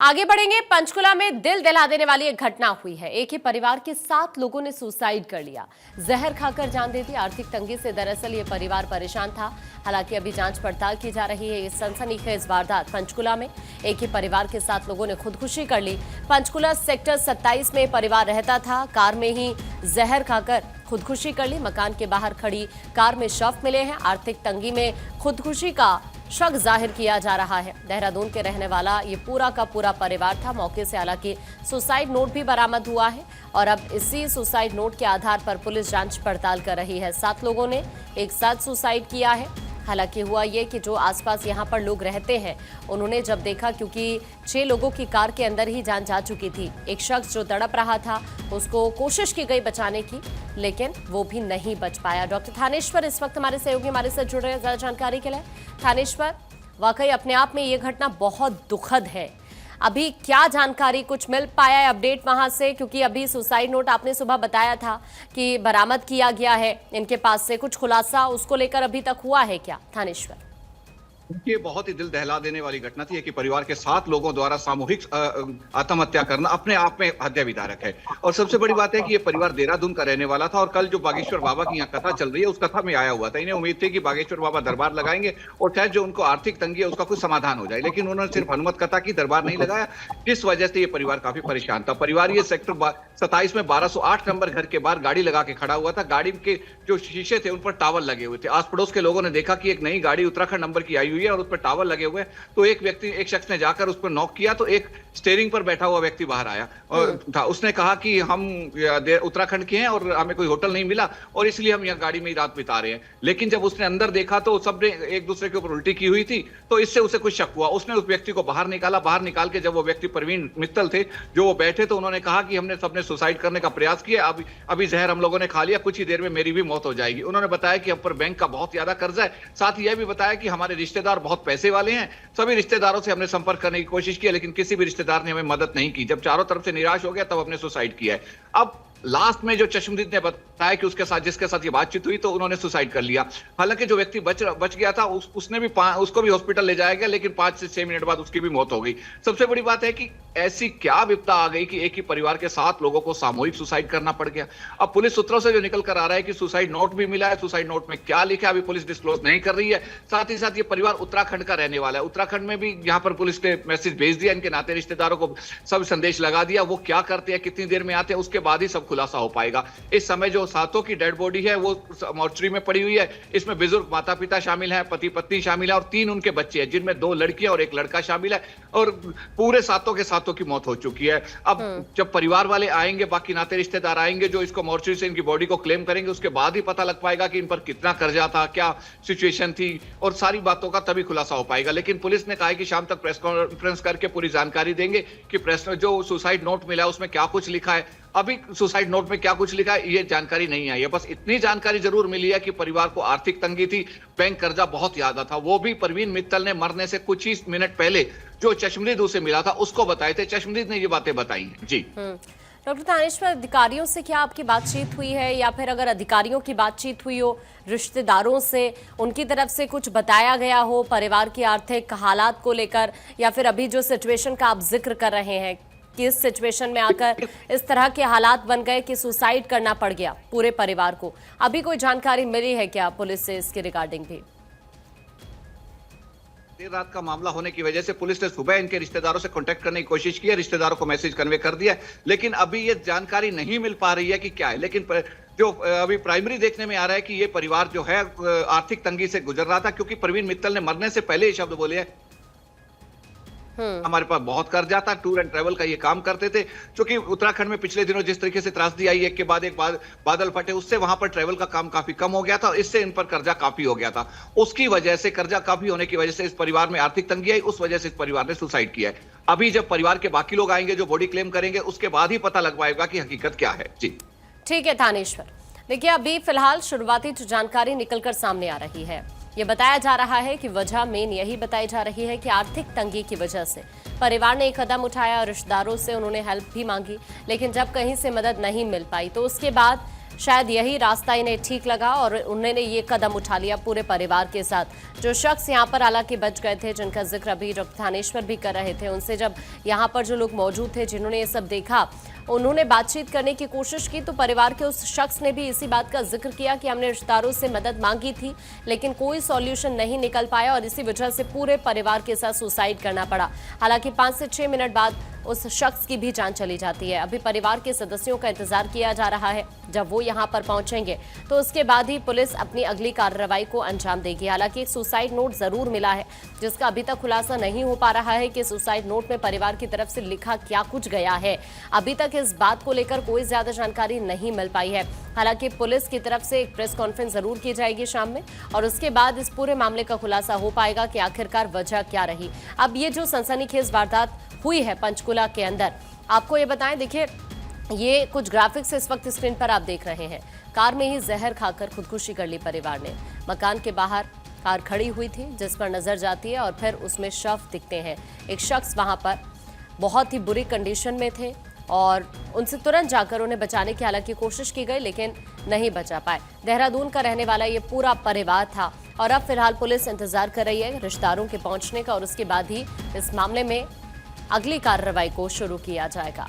आगे बढ़ेंगे। पंचकुला में दिल दहला देने वाली एक घटना हुई है। एक ही परिवार के 7 लोगों ने सुसाइड कर लिया, जहर खाकर जान दे दी। आर्थिक तंगी से दरअसल ये परिवार परेशान था। हालांकि अभी जांच पड़ताल की जा रही है। ये सनसनीखेज वारदात पंचकुला में एक ही परिवार के 7 लोगों ने खुदकुशी कर ली। पंचकुला सेक्टर 27 में परिवार रहता था। कार में ही जहर खाकर खुदकुशी कर ली। मकान के बाहर खड़ी कार में शव मिले हैं। आर्थिक तंगी में खुदकुशी का शक जाहिर किया जा रहा है। देहरादून के रहने वाला ये पूरा का पूरा परिवार था। मौके से हालांकि सुसाइड नोट भी बरामद हुआ है और अब इसी सुसाइड नोट के आधार पर पुलिस जांच पड़ताल कर रही है। 7 लोगों ने एक साथ सुसाइड किया है। हालांकि हुआ ये कि जो आसपास यहाँ पर लोग रहते हैं, उन्होंने जब देखा, क्योंकि 6 लोगों की कार के अंदर ही जान जा चुकी थी। एक शख्स जो तड़प रहा था, उसको कोशिश की गई बचाने की, लेकिन वो भी नहीं बच पाया। डॉक्टर थानेश्वर इस वक्त हमारे सहयोगी हमारे साथ जुड़ रहे हैं ज्यादा जानकारी के लिए। थानेश्वर, वाकई अपने आप में ये घटना बहुत दुखद है। अभी क्या जानकारी कुछ मिल पाया है अपडेट वहां से? क्योंकि अभी सुसाइड नोट आपने सुबह बताया था कि बरामद किया गया है इनके पास से, कुछ खुलासा उसको लेकर अभी तक हुआ है क्या थानेश्वर? ये बहुत ही दिल दहला देने वाली घटना थी कि परिवार के 7 लोगों द्वारा सामूहिक आत्महत्या करना अपने आप में हत्या विधारक है। और सबसे बड़ी बात है कि ये परिवार देहरादून का रहने वाला था और कल जो बागेश्वर बाबा की यहाँ कथा चल रही है, उस कथा में आया हुआ था। इन्हें उम्मीद थी कि बागेश्वर बाबा दरबार लगाएंगे और शायद जो उनको आर्थिक तंगी है उसका कुछ समाधान हो जाए, लेकिन उन्होंने सिर्फ हनुमत कथा की, दरबार नहीं लगाया, जिस वजह से ये परिवार काफी परेशान था। परिवार ये सेक्टर 27 में 1208 नंबर घर के बाहर गाड़ी लगा के खड़ा हुआ था। गाड़ी के जो शीशे थे उन पर टावर लगे हुए थे। आस पड़ोस के लोगों ने देखा कि एक नई गाड़ी उत्तराखंड नंबर की आई हुई है और उस पर टावर लगे हुए हैं। तो एक शख्स ने जाकर उस पर नॉक किया तो एक स्टीयरिंग पर बैठा हुआ व्यक्ति बाहर आया और था। उसने कहा कि हम उत्तराखंड के हैं और हमें कोई होटल नहीं मिला और इसलिए हम यहाँ गाड़ी में ही रात बिता रहे हैं। लेकिन जब उसने अंदर देखा तो सबने एक दूसरे के ऊपर उल्टी की हुई थी, तो इससे उसे कुछ शक हुआ। उसने उस व्यक्ति को बाहर निकाला। बाहर निकाल के जब वो व्यक्ति प्रवीण मित्तल थे जो वो बैठे, तो उन्होंने कहा कि हमने सबने सुसाइड करने का प्रयास किया, अभी जहर हम लोगों ने खा लिया, कुछ ही देर में मेरी भी मौत हो जाएगी। उन्होंने बताया कि हम पर बैंक का बहुत ज्यादा कर्जा है। साथ ही यह भी बताया कि हमारे रिश्तेदार बहुत पैसे वाले हैं। सभी रिश्तेदारों से हमने संपर्क करने की कोशिश की, लेकिन किसी भी रिश्तेदार ने हमें मदद नहीं की। जब चारों तरफ से निराश हो गया तब हमने सुसाइड किया है। अब लास्ट में जो चश्मदीद ने बताया कि उसके साथ जिसके साथ ये बातचीत हुई तो उन्होंने सुसाइड कर लिया। हालांकि जो व्यक्ति बच गया था उसको भी हॉस्पिटल ले जाया गया, लेकिन 5 से 6 मिनट बाद उसकी भी मौत हो गई। सबसे बड़ी बात है कि ऐसी क्या विपदा आ गई कि एक ही परिवार के 7 लोगों को सामूहिक सुसाइड करना पड़ गया। अब पुलिस सूत्रों से जो निकल कर आ रहा है कि सुसाइड नोट भी मिला है। सुसाइड नोट में क्या लिखा है अभी पुलिस डिस्क्लोज नहीं कर रही है। साथ ही साथ ये परिवार उत्तराखंड का रहने वाला है। उत्तराखंड में भी यहाँ पर पुलिस ने मैसेज भेज दिया, इनके नाते रिश्तेदारों को सब संदेश लगा दिया। वो क्या करते हैं, कितनी देर में आते हैं, उसके बाद ही सब खुलासा हो पाएगा। इस समय जो 7 की डेड बॉडी है वो मॉर्चरी में पड़ी हुई है। इसमें बुजुर्ग माता पिता शामिल हैं, पति पत्नी शामिल है और 3 उनके बच्चे हैं, जिनमें 2 लड़कियां और 1 लड़का शामिल है। और पूरे 7 के 7 की मौत हो चुकी है। अब जब परिवार वाले आएंगे, बाकी नाते रिश्तेदार आएंगे जो इसको मॉर्चरी से इनकी बॉडी को क्लेम करेंगे, उसके बाद ही पता लग पाएगा कि इन पर कितना कर्जा था, क्या सिचुएशन थी और सारी बातों का तभी खुलासा हो पाएगा। लेकिन पुलिस ने कहा है कि शाम तक प्रेस कॉन्फ्रेंस करके पूरी जानकारी देंगे कि प्रेस में जो सुसाइड नोट मिला है उसमें क्या कुछ लिखा है। अभी सुसाइड नोट में क्या कुछ लिखा है ये जानकारी नहीं आई है। बस इतनी जानकारी जरूर मिली है कि परिवार को आर्थिक तंगी थी, बैंक कर्जा बहुत ज्यादा था। वो भी प्रवीण मित्तल ने मरने से कुछ ही मिनट पहले जो चश्मदीद उसे मिला था उसको बताए थे। चश्मदीद ने ये बातें बताई हैं। जी डॉक्टर थानेश्वर, अधिकारियों से क्या आपकी बातचीत हुई है, या फिर अगर अधिकारियों की बातचीत हुई हो रिश्तेदारों से, उनकी तरफ से कुछ बताया गया हो परिवार की आर्थिक हालात को लेकर, या फिर अभी जो सिचुएशन का आप जिक्र कर रहे हैं कि इस सिचुएशन में आकर इस तरह के हालात बन गए कि सुसाइड करना पड़ गया पूरे परिवार को, अभी कोई जानकारी मिली है क्या पुलिस से इसके रिगार्डिंग भी? देर रात का मामला होने की वजह से पुलिस ने सुबह इनके रिश्तेदारों से कांटेक्ट करने की कोशिश की है। रिश्तेदारों को मैसेज कन्वे कर दिया, लेकिन अभी ये जानकारी नहीं मिल पा रही है कि क्या है। लेकिन जो अभी प्राइमरी देखने में आ रहा है कि ये परिवार जो है आर्थिक तंगी से गुजर रहा था, क्योंकि प्रवीण मित्तल ने मरने से पहले ये शब्द बोले हैं, हमारे पास बहुत कर्जा था। टूर एंड ट्रेवल का ये काम करते थे, क्योंकि उत्तराखंड में पिछले दिनों जिस तरीके से त्रासदी आई, एक के बाद एक बादल फटे, उससे वहां पर ट्रेवल का काम काफी कम हो गया था। इससे इन पर कर्जा काफी हो गया था। उसकी वजह से, कर्जा काफी होने की वजह से इस परिवार में आर्थिक तंगी आई। उस वजह से इस परिवार ने सुसाइड किया है। अभी जब परिवार के बाकी लोग आएंगे जो बॉडी क्लेम करेंगे, उसके बाद ही पता लग पाएगा कि हकीकत क्या है। जी ठीक है थानेश्वर, देखिए अभी फिलहाल शुरुआती जो जानकारी निकलकर सामने आ रही है, ये बताया जा रहा है कि वजह मेन यही बताई जा रही है कि आर्थिक तंगी की वजह से परिवार ने एक कदम उठाया और रिश्तेदारों से उन्होंने हेल्प भी मांगी, लेकिन जब कहीं से मदद नहीं मिल पाई तो उसके बाद शायद यही रास्ता इन्हें ठीक लगा और उन्होंने ये कदम उठा लिया पूरे परिवार के साथ। जो शख्स यहाँ पर हालांकि बच गए थे, जिनका जिक्र अभी डॉक्टर थानेश्वर भी कर रहे थे, उनसे जब यहाँ पर जो लोग मौजूद थे जिन्होंने ये सब देखा, उन्होंने बातचीत करने की कोशिश की तो परिवार के उस शख्स ने भी इसी बात का जिक्र किया कि हमने रिश्तेदारों से मदद मांगी थी लेकिन कोई सॉल्यूशन नहीं निकल पाया और इसी वजह से पूरे परिवार के साथ सुसाइड करना पड़ा। हालांकि 5 से 6 मिनट बाद उस शख्स की भी जान चली जाती है। अभी परिवार के सदस्यों का इंतजार किया जा रहा है, जब वो यहां पर पहुंचेंगे तो उसके बाद ही पुलिस अपनी अगली कार्रवाई को अंजाम देगी। हालांकि एक सुसाइड नोट जरूर मिला है जिसका अभी तक खुलासा नहीं हो पा रहा है कि सुसाइड नोट में परिवार की तरफ से लिखा क्या कुछ गया है। अभी तक इस बात को लेकर कोई ज्यादा जानकारी नहीं मिल पाई है। हालांकि पुलिस की तरफ से एक प्रेस कॉन्फ्रेंस जरूर की जाएगी शाम में और उसके बाद इस पूरे मामले का खुलासा हो पाएगा कि आखिरकार वजह क्या रही। अब ये जो सनसनीखेज वारदात हुई है पंचकुला के अंदर, आपको ये बताएं, देखिए ये कुछ ग्राफिक्स इस वक्त स्क्रीन पर आप देख रहे हैं। कार में ही जहर खाकर खुदकुशी कर ली परिवार ने। मकान के बाहर कार खड़ी हुई थी जिस पर नजर जाती है और फिर उसमें शव दिखते हैं। एक शख्स वहां पर बहुत ही बुरी कंडीशन में थे और उनसे तुरंत जाकर उन्हें बचाने की हालांकि कोशिश की गई लेकिन नहीं बचा पाए। देहरादून का रहने वाला ये पूरा परिवार था और अब फिलहाल पुलिस इंतजार कर रही है रिश्तेदारों के पहुंचने का और उसके बाद ही इस मामले में अगली कार्रवाई को शुरू किया जाएगा।